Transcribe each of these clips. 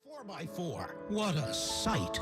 4x4. What a sight.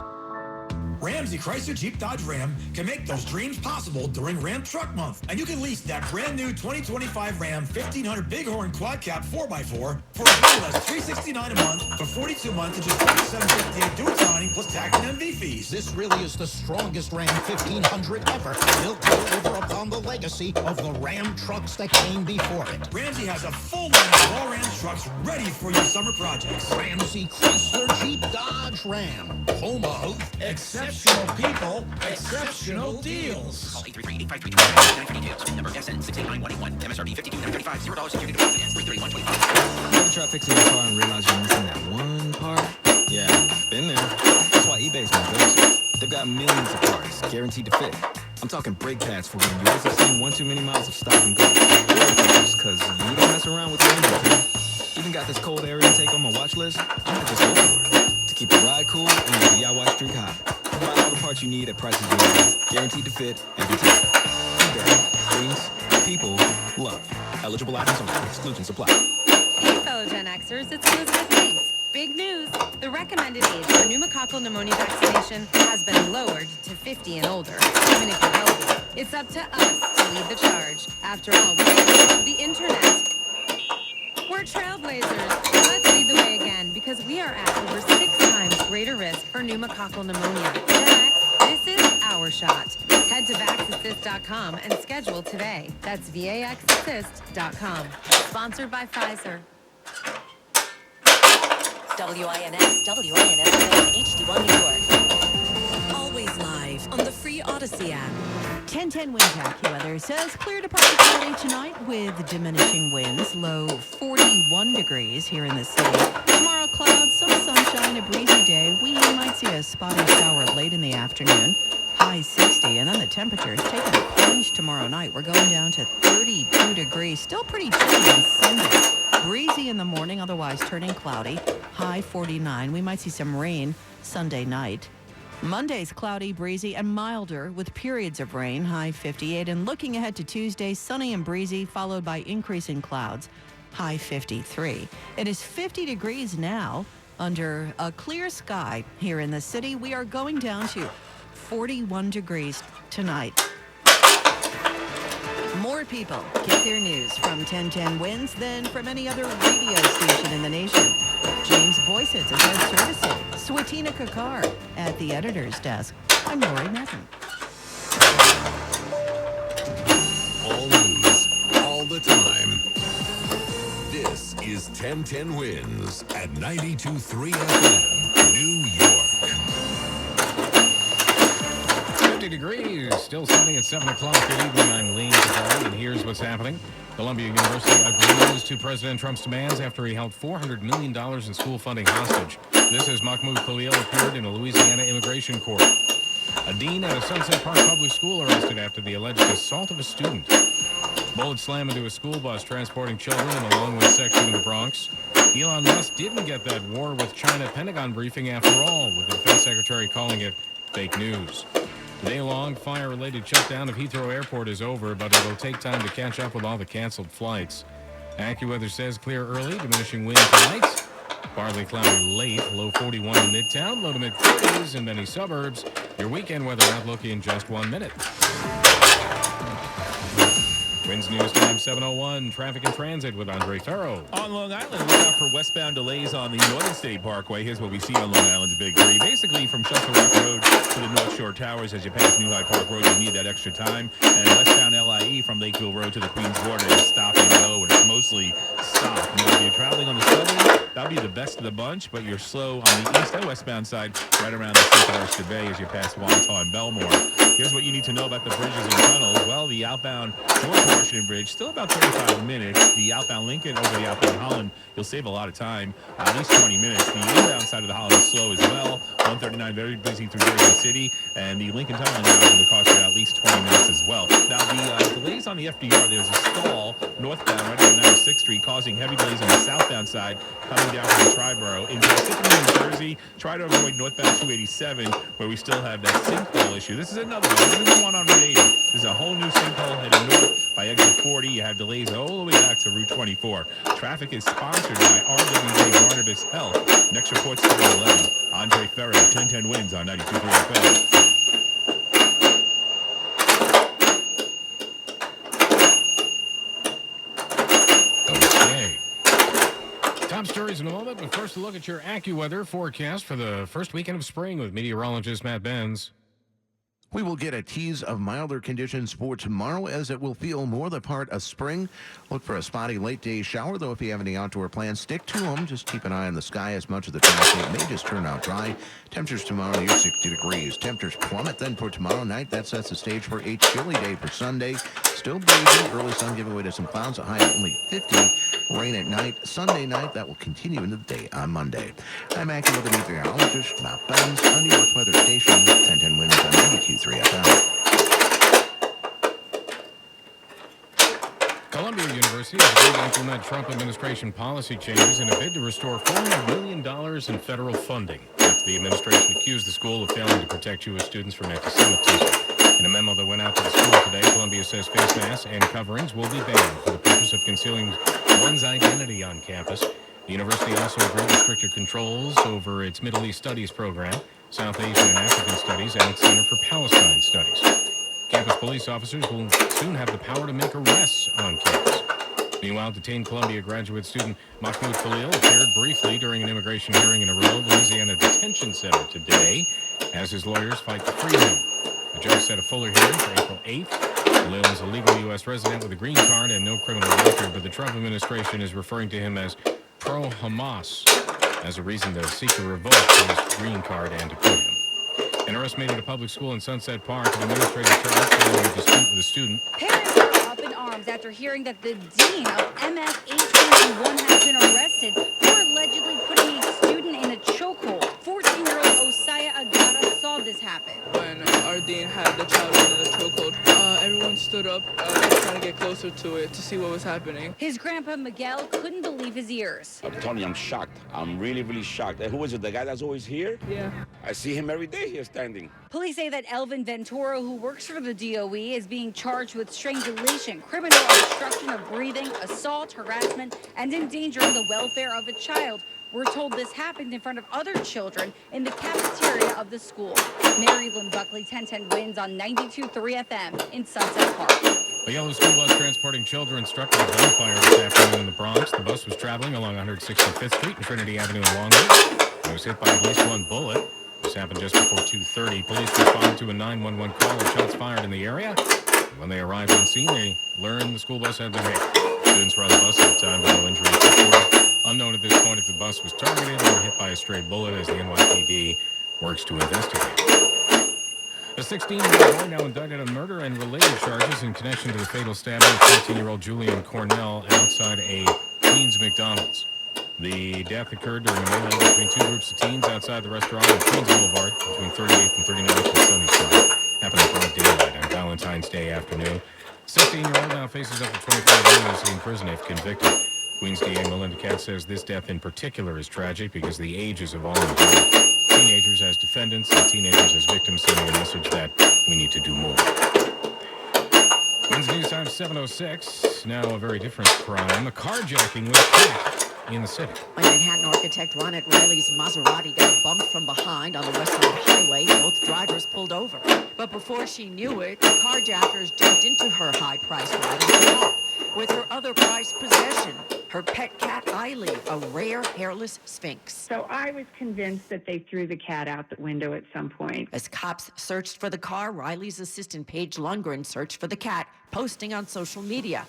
Ramsey Chrysler Jeep Dodge Ram can make those dreams possible during Ram Truck Month. And you can lease that brand new 2025 Ram 1500 Bighorn Quad Cab 4x4 for as little as $369 a month for 42 months and just $47.58 due signing plus tax and MV fees. This really is the strongest Ram 1500 ever, built to deliver upon the legacy of the Ram trucks that came before it. Ramsey has a full line of all Ram trucks ready for your summer projects. Ramsey Chrysler Jeep Dodge Ram, home of exceptional people, exceptional deals. Call 833-853-2930 details. Number SN 689181. MSRP $52,935. $0 security deposit ends 33125. You ever try fixing your car and realize you're missing that one part? Yeah, been there. That's why eBay's my go-to. They've got millions of parts guaranteed to fit. I'm talking brake pads for when you also seen one too many miles of stop and go. Oil filters, because you don't mess around with your engine. Even got this cold air intake on my watch list. I might just go for it. To keep the ride cool and your DIY streak hot. Find all the parts you need at prices you love. Guaranteed to fit every time. eBay. Things, people, love. Eligible items only. Exclusions apply. Hey, fellow Gen Xers, it's Elizabeth Hayes. Big news. The recommended age for pneumococcal pneumonia vaccination has been lowered to 50 and older, even if you're healthy. It's up to us to lead the charge. After all, we're the internet. We're trailblazers. Let's lead the way again, because we are at over 6 times greater risk for pneumococcal pneumonia. Gen X, this is our shot. Head to VaxAssist.com and schedule today. That's VAXassist.com. Sponsored by Pfizer. WINS, HD1 New York. Always live on the free Odyssey app. 1010 wind AccuWeather says clear to partly cloudy tonight with diminishing winds, low 41 degrees here in the city. Tomorrow, clouds, some sunshine, a breezy day. We might see a spotty shower late in the afternoon. High 60, and then the temperatures taking a plunge tomorrow night. We're going down to 32 degrees. Still pretty chilly on Sunday. Breezy in the morning, otherwise turning cloudy. High 49. We might see some rain Sunday night. Monday's cloudy, breezy, and milder with periods of rain, high 58. And looking ahead to Tuesday, sunny and breezy, followed by increasing clouds, high 53. It is 50 degrees now under a clear sky here in the city. We are going down to 41 degrees tonight. More people get their news from 1010 Winds than from any other radio station in the nation. James Boyce is our servicing. Swatina Kakar at the editor's desk. I'm Lori Messon. All news, all the time. This is 1010 Winds at 92.3 FM, New York. 50 degrees, still sunny at 7 o'clock. Good evening, I'm Lee Kakar, and here's what's happening. Columbia University agrees to President Trump's demands after he held $400 million in school funding hostage. This as Mahmoud Khalil appeared in a Louisiana immigration court. A dean at a Sunset Park public school arrested after the alleged assault of a student. Bullet slam into a school bus transporting children in a Longwood section of the Bronx. Elon Musk didn't get that war with China Pentagon briefing after all, with the defense secretary calling it fake news. Day-long fire-related shutdown of Heathrow Airport is over, but it'll take time to catch up with all the canceled flights. AccuWeather says clear early, diminishing wind tonight. Partly cloudy late, low 41 in Midtown, low to mid-30s in many suburbs. Your weekend weather outlook in just 1 minute. Winds News Time 7:01. Traffic and transit with Andre Ferro. On Long Island, look out for westbound delays on the Northern State Parkway. Here's what we see on Long Island's Big Three. Basically, from Chester Rock Road to the North Shore Towers, as you pass New Hyde Park Road, you need that extra time. And westbound LIE from Lakeville Road to the Queens border is stop and go, and it's mostly stop. If you're traveling on the subway, that'll be the best of the bunch, but you're slow on the east and westbound side, right around the St. Oyster Bay as you pass Wantagh and Belmore. Here's what you need to know about the bridges and tunnels. Well, the outbound North Washington Bridge, still about 35 minutes. The outbound Lincoln over the outbound Holland, you'll save a lot of time, at least 20 minutes. The inbound side of the Holland is slow as well. 139 very busy through Jersey City, and the Lincoln Tunnel now is going to cost you at least 20 minutes as well. Now, the delays on the FDR, there's a stall northbound right on 96th Street, causing heavy delays on the southbound side coming down from Triborough into Parsippany, New Jersey. Try to avoid northbound 287, where we still have that sinkhole issue. This is another Even the one on Route 80. There's a whole new sinkhole heading north by exit 40. You have delays all the way back to Route 24. Traffic is sponsored by RWJ Barnabas Health. Next report's 711. Andre Ferrer, 1010 wins on 92.3 FM. Top stories in a moment, but first a look at your AccuWeather forecast for the first weekend of spring with meteorologist Matt Benz. We will get a tease of milder conditions for tomorrow as it will feel more the part of spring. Look for a spotty late day shower, though if you have any outdoor plans, stick to them. Just keep an eye on the sky as much of the time. It may just turn out dry. Temperatures tomorrow near 60 degrees. Temperatures plummet then for tomorrow night. That sets the stage for a chilly day for Sunday. Still breezy. Early sun giving way to some clouds. A high of only 50. Rain at night. Sunday night, that will continue into the day on Monday. I'm AccuWeather meteorologist Matt Benz on New York's weather station, 1010 winds on 92.3 FM. Columbia University is going to implement Trump administration policy changes in a bid to restore $400 million in federal funding after the administration accused the school of failing to protect Jewish students from anti-Semitism. In a memo that went out to the school today, Columbia says face masks and coverings will be banned for the purpose of concealing one's identity on campus. The university also agreed to stricter controls over its Middle East Studies program, South Asian and African Studies, and its Center for Palestine Studies. Campus police officers will soon have the power to make arrests on campus. Meanwhile, detained Columbia graduate student Mahmoud Khalil appeared briefly during an immigration hearing in a remote Louisiana detention center today as his lawyers fight to free him. The judge set a fuller hearing for April 8th. Khalil is a legal U.S. resident with a green card and no criminal record, but the Trump administration is referring to him as pro-Hamas as a reason to seek to revoke his green card and deport him. An arrest made at a public school in Sunset Park. An administrator charged following a dispute with a student. Parents are up in arms after hearing that the dean of MS 821 has been arrested for allegedly putting a student in a chokehold. 14-year-old Osaya Agata saw this happen. When our dean had the child in the chokehold, everyone stood up trying to get closer to it to see what was happening. His grandpa Miguel couldn't believe his ears. I'm telling you, I'm shocked. I'm really, really shocked. And who is it? The guy that's always here? Yeah. I see him every day here standing. Police say that Elvin Ventura, who works for the DOE, is being charged with strangulation, criminal obstruction of breathing, assault, harassment, and endangering the welfare of a child. We're told this happened in front of other children in the cafeteria of the school. Mary Lynn Buckley, 1010 wins on 92.3 FM in Sunset Park. A yellow school bus transporting children struck by gunfire this afternoon in the Bronx. The bus was traveling along 165th Street and Trinity Avenue in Longwood. It was hit by at least one bullet. This happened just before 2:30. Police responded to a 911 call and shots fired in the area. When they arrived on scene, they learned the school bus had been hit. Students were on the bus at the time, but no injuries reported. Unknown at this point if the bus was targeted or hit by a stray bullet as the NYPD works to investigate. A 16-year-old boy now indicted on murder and related charges in connection to the fatal stabbing of 14-year-old Julian Cornell outside a Queens McDonald's. The death occurred during a melee between two groups of teens outside the restaurant on Queens Boulevard between 38th and 39th and Sunnyside. Happened in broad daylight on Valentine's Day afternoon. 16-year-old now faces up to 25 years in prison if convicted. Queens DA Melinda Katz says this death in particular is tragic because of the ages of all involved. Teenagers as defendants and teenagers as victims, sending a message that we need to do more. Wednesday News Time 7:06. Now a very different crime. A carjacking with a cat in the city. When Manhattan architect Ronette Riley's Maserati got bumped from behind on the West Side Highway, both drivers pulled over. But before she knew it, the carjackers jumped into her high-priced ride and took off with her other prized possession, her pet cat, Eiley, a rare hairless sphinx. So I was convinced that they threw the cat out the window at some point. As cops searched for the car, Riley's assistant Paige Lundgren searched for the cat, posting on social media.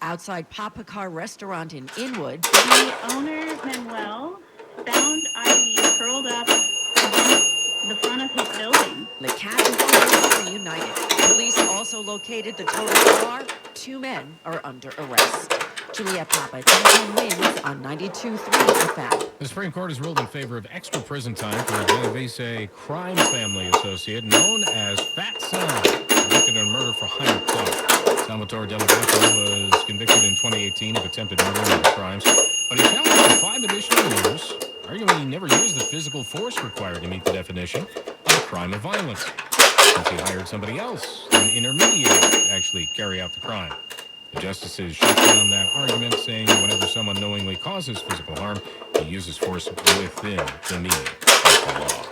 Outside Papa Car restaurant in Inwood, the owner, Manuel, found Eiley curled up against the front of his building. The cat and owner were reunited. Police also located the total car. 2 men are under arrest. Juliet Papa, 10 wins on 92.3 FM. The Supreme Court has ruled in favor of extra prison time for a Genovese crime family associate known as Fat Sam, convicted of murder for hire Clark. Salvatore Delegato was convicted in 2018 of attempted murder and other crimes, but he challenged for 5 additional years, arguing he never used the physical force required to meet the definition of a crime of violence. since he hired somebody else, an intermediary, to actually carry out the crime. The justices shut down that argument, saying whenever someone knowingly causes physical harm, he uses force within the meaning of the law.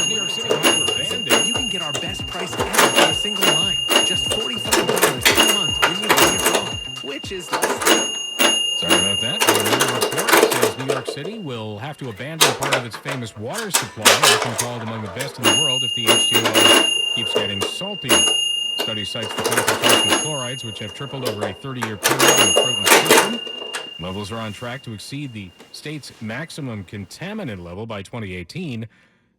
New York City abandoned. You can get our best price ever for a single line. Just $45 per month when you bring your phone, which is less than... Sorry about that. A new report says New York City will have to abandon part of its famous water supply, often called among the best in the world, if the H2O keeps getting saltier. Study cites the concentration of chlorides, which have tripled over a 30-year period in the Croton system. Levels are on track to exceed the state's maximum contaminant level by 2018.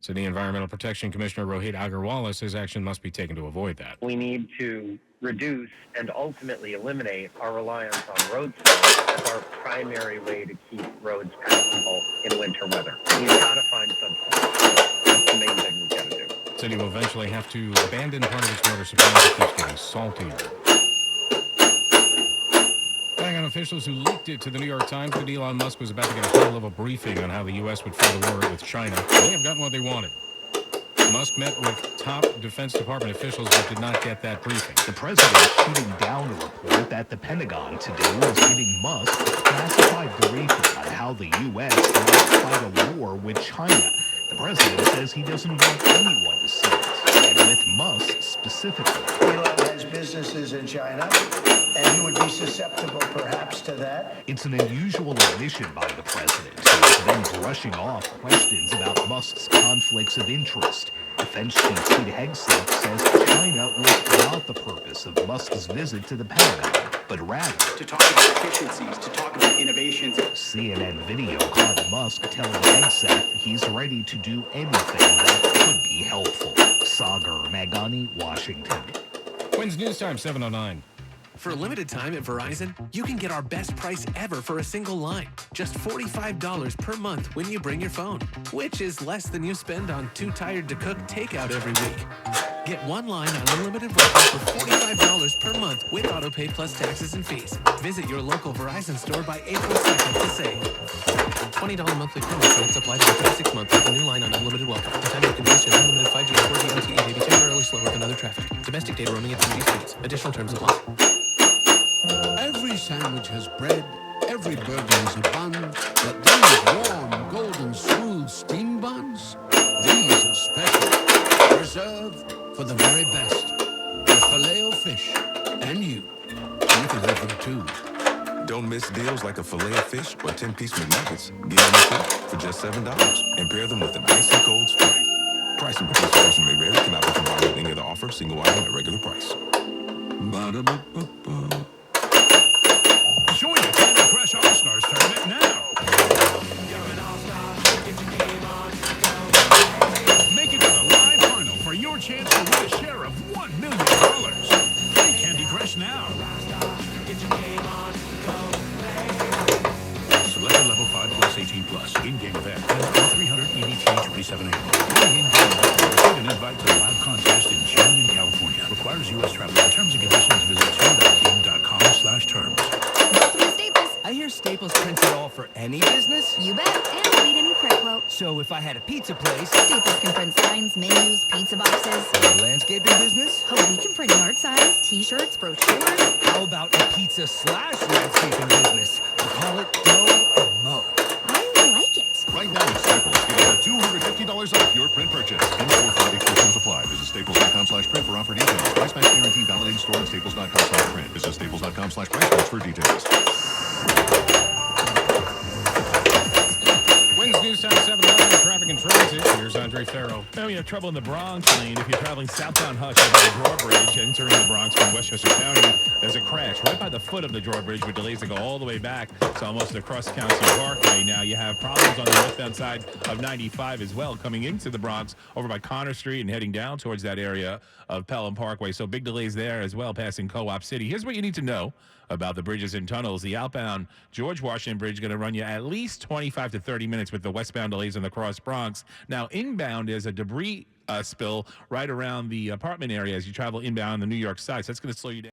City Environmental Protection Commissioner Rohit Agarwala says action must be taken to avoid that. We need to reduce and ultimately eliminate our reliance on road salt as our primary way to keep roads passable in winter weather. We've got to find something. That's the main thing we've got to do. City will eventually have to abandon part of its water supply that keeps getting saltier. Pentagon officials who leaked it to the New York Times that Elon Musk was about to get a high-level briefing on how the U.S. would fight a war with China. They have gotten what they wanted. Musk met with top Defense Department officials but did not get that briefing. The president shooting down a report that the Pentagon today was giving Musk a classified briefing on how the U.S. might fight a war with China. The president says he doesn't want anyone to see it, and with Musk specifically. Elon has businesses in China, and he would be susceptible perhaps to that. It's an unusual admission by the president, who is then brushing off questions about Musk's conflicts of interest. Defense Chief Pete Hegseth says China was not the purpose of Musk's visit to the Pentagon, but rather to talk about efficiencies, to talk about innovations. CNN video caught Musk telling Hegseth he's ready to do anything that could be helpful. Sagar Magani, Washington. Wins News Time 7:09. For a limited time at Verizon, you can get our best price ever for a single line. Just $45 per month when you bring your phone, which is less than you spend on Too Tired to Cook takeout every week. Get one line on unlimited Wi-Fi for $45 per month with autopay plus taxes and fees. Visit your local Verizon store by April 2nd to save. $20 monthly promo credits apply to the first 6 months with a new line on unlimited welcome. The time of congestion, unlimited 5G and 4G LTE may be temporarily slower than other traffic. Domestic data roaming at 2G speeds. Additional terms apply. Every sandwich has bread, every burger has a bun, but these warm, golden, smooth steam buns, these are special, reserved for the very best. The Filet-O-Fish, and you can have them too. Don't miss deals like a Filet-O-Fish or 10-piece McNuggets. Get them for just $7 and pair them with an icy cold Sprite. Price and participation may vary. Cannot be combined with any other offer. Single item at regular price. Ba-da-ba-ba-ba. Join the Candy Crush All-Stars tournament now. Make it to the live final for your chance to win a share of $1 million. Play Candy Crush now. Select a level 5 plus 18 plus. In-game event. 300 EDT 27 April. In-game receive an invite to the live contest in June in California. Requires U.S. travel. For terms and conditions, visit tune.com/terms. I hear Staples prints it all for any business. You bet, and we'll meet any print quote. So if I had a pizza place... Staples can print signs, menus, pizza boxes. A landscaping business? Oh, we can print yard signs, t-shirts, brochures. How about a pizza/landscaping business? We'll call it Dough and Mo. I like it. Right now at Staples, get up to $250 off your print purchase. And or Friday restrictions apply. Visit staples.com/print for offer details. Price match guarantee valid in store at staples.com/print. Visit staples.com/price match for details. Wins News Time 7:11, traffic and transit. Here's Andre Farrow. Now we have trouble in the Bronx lane. If you're traveling southbound Hush over the drawbridge, entering the Bronx from Westchester County, there's a crash right by the foot of the drawbridge with delays that go all the way back to almost across County Parkway. Now you have problems on the westbound side of 95 as well, coming into the Bronx over by Connor Street and heading down towards that area of Pelham Parkway. So big delays there as well, passing Co-op City. Here's what you need to know about the bridges and tunnels. The outbound George Washington Bridge is going to run you at least 25 to 30 minutes with the westbound delays on the Cross Bronx. Now, inbound is a debris spill right around the apartment area as you travel inbound on the New York side. So that's going to slow you down.